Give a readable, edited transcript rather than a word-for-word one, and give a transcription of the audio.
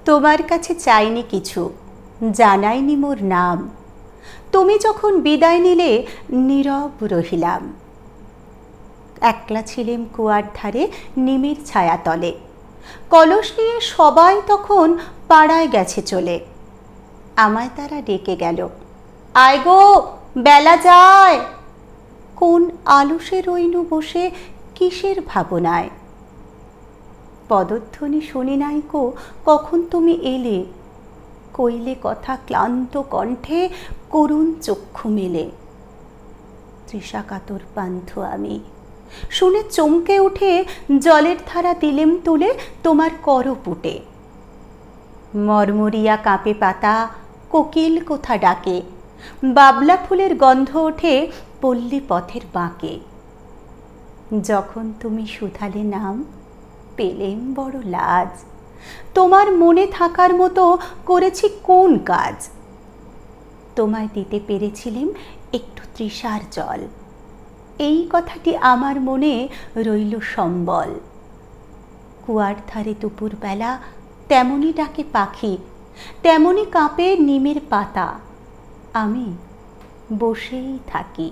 তোমার কাছে চাইনি কিছু, জানাইনি মোর নাম। তুমি যখন বিদায় নিলে নীরব রহিলাম। একলা ছিলেম কুয়ার ধারে নিমের ছায়াতলে। কলস নিয়ে সবাই তখন পাড়ায় গেছে চলে। আমায় তারা ডেকে গেল, আয় গো বেলা যায়। কোন আলসে রইনু বসে কিসের ভাবনায়। পদধ্বনি শুনি নাই কো কখন তুমি এলে, কইলে কথা ক্লান্ত কণ্ঠে করুণ চক্ষু মেলে। তৃষাকাতর পান্থ আমি, শুনে চমকে উঠে জলের ধারা দিলেম তুলে তোমার করপুটে। মরমরিয়া কাঁপে পাতা, কোকিল কোথা ডাকে, বাবলা ফুলের গন্ধ ওঠে পল্লী পথের বাঁকে। যখন তুমি শুধালে নাম, পেলেম বড় লাজ। তোমার মনে থাকার মতো করেছি কোন কাজ। তোমায় দিতে পেরেছিলেম একটু তৃষার জল, এই কথাটি আমার মনে রইল সম্বল। কুয়ার ধারে দুপুরবেলা তেমনি ডাকে পাখি, তেমনি কাঁপে নিমের পাতা, আমি বসেই থাকি।